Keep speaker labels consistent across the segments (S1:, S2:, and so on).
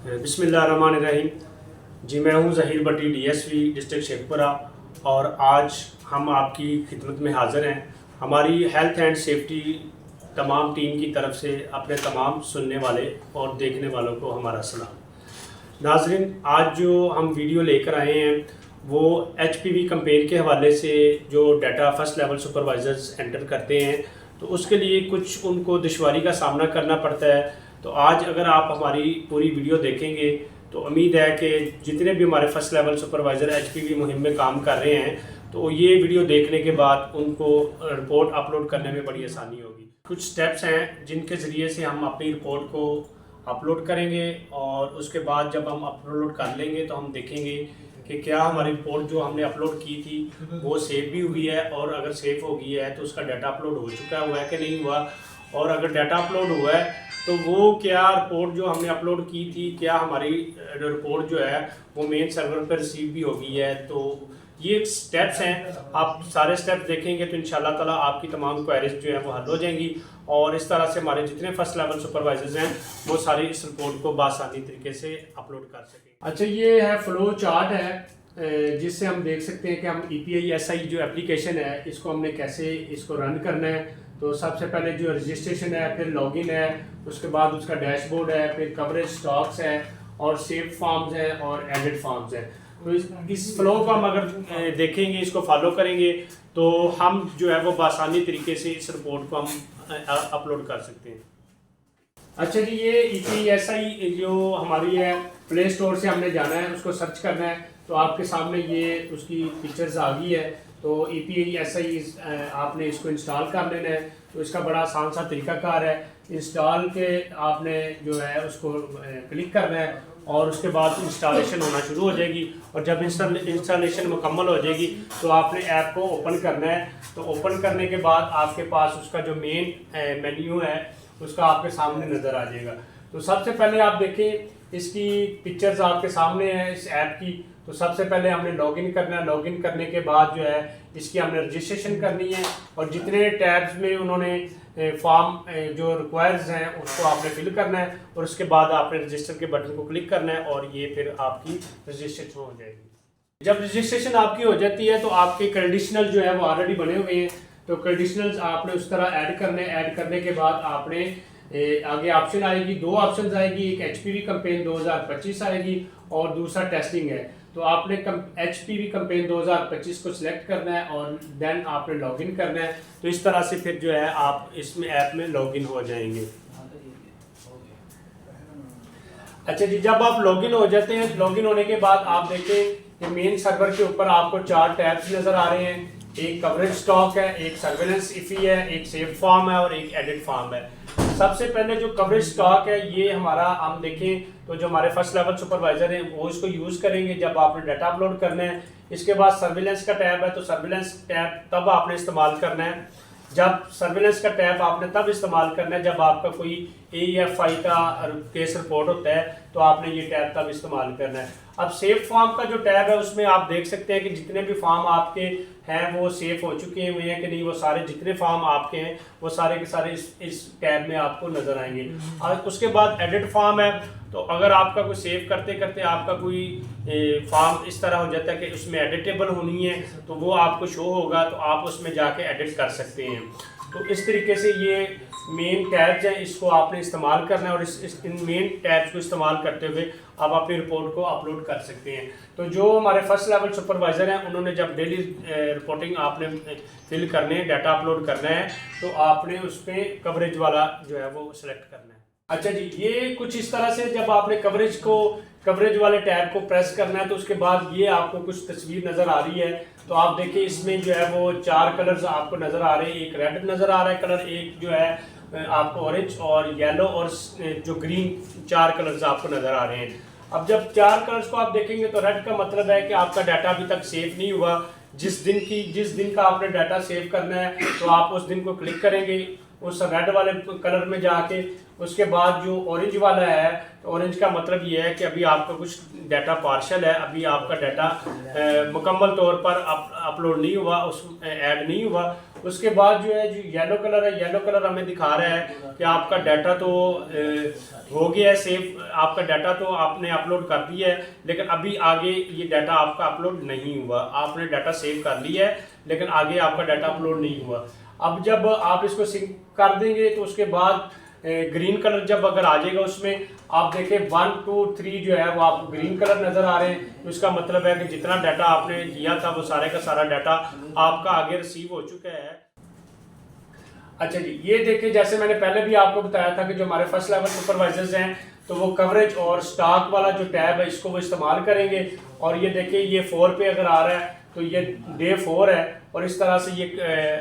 S1: बिस्मिल्लाहिर्रहमानिर्रहीम। जी मैं हूँ ज़हीर भट्टी, डीएसपी डिस्ट्रिक्ट शेखपुरा, और आज हम आपकी खिदमत में हाज़िर हैं। हमारी हेल्थ एंड सेफ्टी तमाम टीम की तरफ से अपने तमाम सुनने वाले और देखने वालों को हमारा सलाम। नाज़रीन, आज जो हम वीडियो लेकर आए हैं वो HPV कैंपेन के हवाले से जो data first level supervisors enter करते हैं तो उसके लिए कुछ उनको दुश्वारी का सामना करना पड़ता है। तो आज अगर आप हमारी पूरी वीडियो देखेंगे तो उम्मीद है कि जितने भी हमारे फर्स्ट लेवल सुपरवाइज़र HPV मुहिम में काम कर रहे हैं तो ये वीडियो देखने के बाद उनको रिपोर्ट अपलोड करने में बड़ी आसानी होगी। कुछ स्टेप्स हैं जिनके ज़रिए से हम अपनी रिपोर्ट को अपलोड करेंगे, और उसके बाद जब हम अपलोड कर लेंगे तो हम देखेंगे कि क्या हमारी रिपोर्ट जो हमने अपलोड की थी वो सेव भी हुई है, और अगर सेव हो गई है तो उसका डाटा अपलोड हो चुका हुआ है कि नहीं हुआ, और अगर डाटा अपलोड हुआ है तो वो क्या रिपोर्ट जो हमने अपलोड की थी क्या हमारी रिपोर्ट जो है वो मेन सर्वर पर रिसीव भी हो गई है। तो ये स्टेप्स हैं, आप सारे स्टेप्स देखेंगे तो इंशाल्लाह ताला आपकी तमाम क्वेरीज जो है वो हल हो जाएंगी, और इस तरह से हमारे जितने फर्स्ट लेवल सुपरवाइजर्स हैं वो सारी इस रिपोर्ट को बासानी तरीके से अपलोड कर सकें। अच्छा, ये है फ्लो चार्ट है जिससे हम देख सकते हैं कि हम EPI-SI जो एप्लीकेशन है इसको हमने कैसे इसको रन करना है। तो सबसे पहले जो रजिस्ट्रेशन है, फिर लॉगिन है, उसके बाद उसका डैशबोर्ड है, फिर कवरेज स्टॉक्स है, और सेव फॉर्म्स हैं और एडिट फॉर्म्स हैं। तो इस फ्लो को हम अगर देखेंगे, इसको फॉलो करेंगे तो हम जो है वो बासानी तरीके से इस रिपोर्ट को हम अपलोड कर सकते हैं। अच्छा जी, ये EPI-SI जो हमारी है प्ले स्टोर से हमने जाना है, उसको सर्च करना है तो आपके सामने ये उसकी पिक्चर्स आ गई है। तो EPI-SI आपने इसको इंस्टॉल कर लेना है। तो इसका बड़ा आसान सा तरीकाकार है, इंस्टॉल के आपने जो है उसको क्लिक करना है और उसके बाद इंस्टॉलेशन होना शुरू हो जाएगी, और जब इंस्टॉलेशन मुकम्मल हो जाएगी तो आपने ऐप को ओपन करना है। तो ओपन करने के बाद आपके पास उसका जो मेन मेन्यू है उसका आपके सामने नज़र आ जाएगा। तो सबसे पहले आप देखें, इसकी पिक्चर्स आपके सामने है इस ऐप की। तो सबसे पहले हमने लॉगिन करना है। लॉगिन करने के बाद जो है इसकी हमने रजिस्ट्रेशन करनी है, और जितने टैब्स में उन्होंने फॉर्म जो रिक्वायर्स हैं उसको आपने फिल करना है, और उसके बाद आपने रजिस्टर के बटन को क्लिक करना है और ये फिर आपकी रजिस्ट्रेशन हो जाएगी। जब रजिस्ट्रेशन आपकी हो जाती है तो आपके कंडीशनल जो है वो ऑलरेडी बने हुए हैं। तो कंडीशनल्स आपने उस तरह ऐड करने, ऐड करने के बाद आपने आगे ऑप्शन आएगी, दो ऑप्शन आएगी, एक HPV कैंपेन 2025 आएगी और दूसरा टेस्टिंग है। तो आपने HPV कैंपेन 2025 को सिलेक्ट करना है और देन आपने लॉगिन करना है। तो इस तरह से फिर जो है आप इसमें ऐप में लॉगिन हो जाएंगे। अच्छा जी, जब आप लॉगिन हो जाते हैं, लॉगिन होने के बाद आप देखें कि मेन सर्वर के ऊपर आपको 4 टैब्स नज़र आ रहे हैं। एक कवरेज स्टॉक है, एक सर्वेलेंस इफी है, एक सेव फॉर्म है और एक एडिट फॉर्म है। सबसे पहले जो कवरेज स्टॉक है ये हमारा हम देखें तो जो हमारे फर्स्ट लेवल सुपरवाइजर हैं वो इसको यूज़ करेंगे जब आपने डाटा अपलोड करना है। इसके बाद सर्विलेंस का टैब है, तो सर्विलेंस टैब तब आपने इस्तेमाल करना है जब सर्विलेंस का टैब आपने तब इस्तेमाल करना है जब आपका कोई AEFI का केस रिपोर्ट होता है, तो आपने ये टैब तब इस्तेमाल करना है। अब सेव फॉर्म का जो टैब है उसमें आप देख सकते हैं कि जितने भी फॉर्म आपके हैं वो सेव हो चुके हुए हैं कि नहीं, वो सारे जितने फॉर्म आपके हैं वो सारे के सारे इस टैब में आपको नजर आएंगे। और उसके बाद एडिट फॉर्म है, तो अगर आपका कोई सेव करते करते आपका कोई फॉर्म इस तरह हो जाता है कि उसमें एडिटेबल होनी है तो वो आपको शो होगा, तो आप उसमें जाके एडिट कर सकते हैं। तो इस तरीके से ये मेन टैब्स हैं, इसको आपने इस्तेमाल करना है, और इन मेन टैब्स को इस्तेमाल करते हुए आप अपनी रिपोर्ट को अपलोड कर सकते हैं। तो जो हमारे फर्स्ट लेवल सुपरवाइज़र हैं उन्होंने जब डेली रिपोर्टिंग आपने फिल करने है, डाटा अपलोड करना है, तो आपने उस पर कवरेज वाला जो है वो सिलेक्ट करना है। अच्छा जी, ये कुछ इस तरह से जब आपने कवरेज वाले टैब को प्रेस करना है तो उसके बाद ये आपको कुछ तस्वीर नज़र आ रही है। तो आप देखिए इसमें जो है वो 4 कलर्स आपको नज़र आ रहे हैं। एक रेड नज़र आ रहा है कलर, एक जो है आपको ऑरेंज और येलो और जो ग्रीन, 4 कलर्स आपको नज़र आ रहे हैं। अब जब 4 कलर्स को आप देखेंगे तो रेड का मतलब है कि आपका डाटा अभी तक सेव नहीं हुआ। जिस दिन का आपने डाटा सेव करना है तो आप उस दिन को क्लिक करेंगे उस रेड वाले कलर में जाके। उसके बाद जो ऑरेंज वाला है, तो ऑरेंज का मतलब ये है कि अभी आपका कुछ डाटा पार्शल है, अभी आपका डाटा मुकम्मल तौर पर अपलोड नहीं हुआ, उस ऐड नहीं हुआ। उसके बाद जो है जो येलो कलर है, येलो कलर हमें दिखा रहा है कि आपका डाटा तो हो गया है सेव, आपका डाटा तो आपने अपलोड कर दिया है, लेकिन अभी आगे ये डाटा आपका अपलोड नहीं हुआ। आपने डाटा सेव कर लिया है लेकिन आगे आपका डाटा अपलोड नहीं हुआ। अब जब आप इसको सिंक कर देंगे तो उसके बाद ग्रीन कलर जब अगर आ जाएगा उसमें आप देखें 1 2 3 जो है वो आपको ग्रीन कलर नज़र आ रहे हैं, तो इसका मतलब है कि जितना डाटा आपने किया था वो सारे का सारा डाटा आपका आगे रिसीव हो चुका है। अच्छा जी, ये देखिए जैसे मैंने पहले भी आपको बताया था कि जो हमारे फर्स्ट लेवल सुपरवाइजर्स हैं तो वो कवरेज और स्टॉक वाला जो टैब है इसको वो इस्तेमाल करेंगे। और ये देखिए ये 4 पे अगर आ रहा है तो ये डे 4 है और इस तरह से ये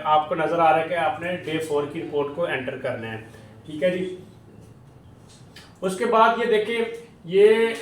S1: आपको नज़र आ रहा है कि आपने डे 4 की रिपोर्ट को एंटर करना है। ठीक है जी। उसके बाद ये देखिए ये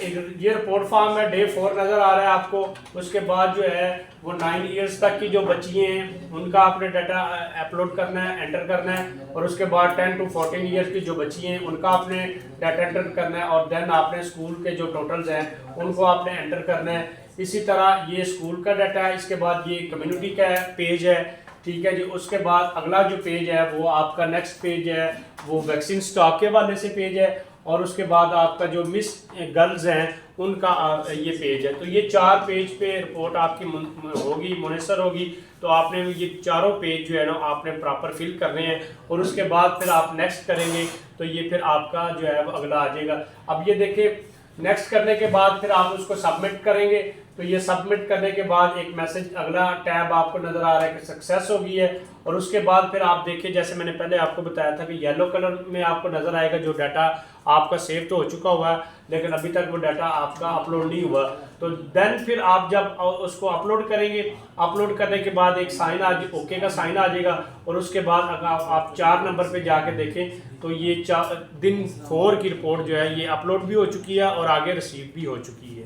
S1: रिपोर्ट फॉर्म है, डे 4 नज़र आ रहा है आपको। उसके बाद जो है वो 9 इयर्स तक की जो बच्ची हैं उनका आपने डाटा अपलोड करना है, एंटर करना है। और उसके बाद 10 to 14 इयर्स की जो बच्ची हैं उनका आपने डाटा एंटर करना है। और देन आपने स्कूल के जो टोटल्स हैं उनको आपने एंटर करना है। इसी तरह ये स्कूल का डाटा है। इसके बाद ये कम्युनिटी का पेज है। ठीक है जी। उसके बाद अगला जो पेज है वो आपका नेक्स्ट पेज है वो वैक्सीन स्टॉक के हवाले से पेज है। और उसके बाद आपका जो मिस गर्ल्स हैं उनका ये पेज है। तो ये 4 पेज पे रिपोर्ट आपकी होगी, मुनसर होगी। तो आपने ये चारों पेज जो है ना आपने प्रॉपर फिल करने हैं। और उसके बाद फिर आप नेक्स्ट करेंगे तो ये फिर आपका जो है वो अगला आ जाएगा। अब ये देखिए नेक्स्ट करने के बाद फिर आप उसको सबमिट करेंगे तो ये सबमिट करने के बाद एक मैसेज अगला टैब आपको नज़र आ रहा है कि सक्सेस हो गई है। और उसके बाद फिर आप देखिए जैसे मैंने पहले आपको बताया था कि येलो कलर में आपको नज़र आएगा जो डाटा आपका सेव तो हो चुका हुआ है लेकिन अभी तक वो डाटा आपका अपलोड नहीं हुआ। तो देन फिर आप जब उसको अपलोड करेंगे, अपलोड करने के बाद एक साइन ओके का साइन आ जाएगा। और उसके बाद अगर आप 4 नंबर पे जाके देखें तो ये दिन 4 की रिपोर्ट जो है ये अपलोड भी हो चुकी है और आगे रिसीव भी हो चुकी है।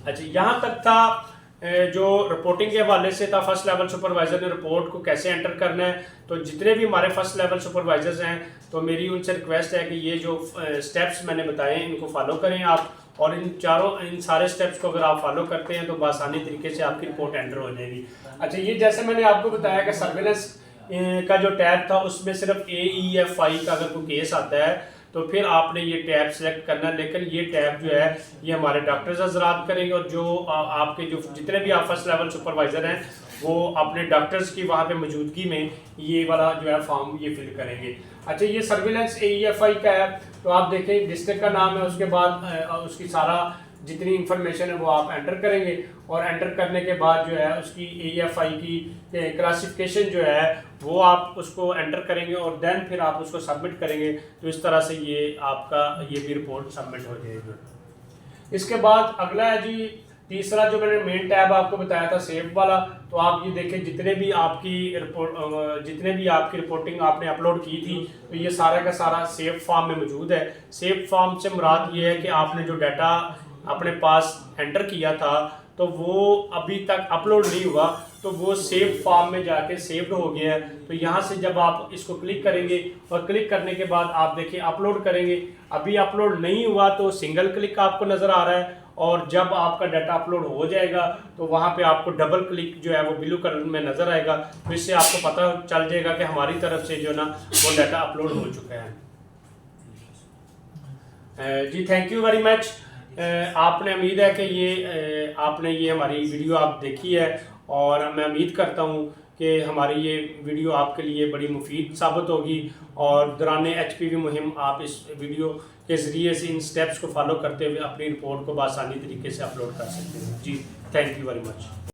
S1: अच्छा, यहाँ तक था जो रिपोर्टिंग के हवाले से था। फर्स्ट लेवल सुपरवाइजर ने रिपोर्ट को कैसे एंटर करना है। तो जितने भी हमारे फर्स्ट लेवल सुपरवाइजर्स हैं तो मेरी उनसे रिक्वेस्ट है कि ये जो स्टेप्स मैंने बताए हैं इनको फॉलो करें आप। और इन सारे स्टेप्स को अगर आप फॉलो करते हैं तो बआसानी तरीके से आपकी रिपोर्ट एंटर हो जाएगी। अच्छा, ये जैसे मैंने आपको बताया कि सर्विलेंस का जो टैब था उसमें सिर्फ AEFI का अगर कोई केस आता है तो फिर आपने ये टैब सेलेक्ट करना है। लेकिन ये टैब जो है ये हमारे डॉक्टर्स हजरात करेंगे और जो आपके जो जितने भी आप फर्स्ट लेवल सुपरवाइज़र हैं वो अपने डॉक्टर्स की वहाँ पे मौजूदगी में ये वाला जो है फॉर्म ये फिल करेंगे। अच्छा, ये सर्विलेंस AEFI का है। तो आप देखें डिस्ट्रिक्ट का नाम है, उसके बाद उसकी सारा जितनी इंफॉर्मेशन है वो आप एंटर करेंगे। और एंटर करने के बाद जो है उसकी AEFI की क्लासिफिकेशन जो है वो आप उसको एंटर करेंगे और देन फिर आप उसको सबमिट करेंगे। तो इस तरह से ये आपका ये भी रिपोर्ट सबमिट हो जाएगी। इसके बाद अगला है जी तीसरा जो मैंने मेन टैब आपको बताया था सेव वाला। तो आप ये देखें जितने भी आपकी रिपोर्टिंग आपने अपलोड की थी तो ये सारा का सारा सेव फॉर्म में मौजूद है। सेव फॉर्म से मुराद ये है कि आपने जो डाटा अपने पास एंटर किया था तो वो अभी तक अपलोड नहीं हुआ तो वो सेव फॉर्म में जाके सेव्ड हो गया है। तो यहाँ से जब आप इसको क्लिक करेंगे और क्लिक करने के बाद आप देखिए अपलोड करेंगे, अभी अपलोड नहीं हुआ तो सिंगल क्लिक आपको नज़र आ रहा है। और जब आपका डाटा अपलोड हो जाएगा तो वहाँ पे आपको डबल क्लिक जो है वो ब्लू कलर में नज़र आएगा। तो इससे आपको पता चल जाएगा कि हमारी तरफ से जो ना वो डाटा अपलोड हो चुका है। जी थैंक यू वेरी मच। आपने उम्मीद है कि आपने ये हमारी वीडियो आप देखी है और मैं उम्मीद करता हूँ कि हमारी ये वीडियो आपके लिए बड़ी मुफीद साबित होगी। और दौरान HPV मुहिम आप इस वीडियो के ज़रिए से इन स्टेप्स को फॉलो करते हुए अपनी रिपोर्ट को बआसानी तरीके से अपलोड कर सकते हैं। जी थैंक यू वेरी मच।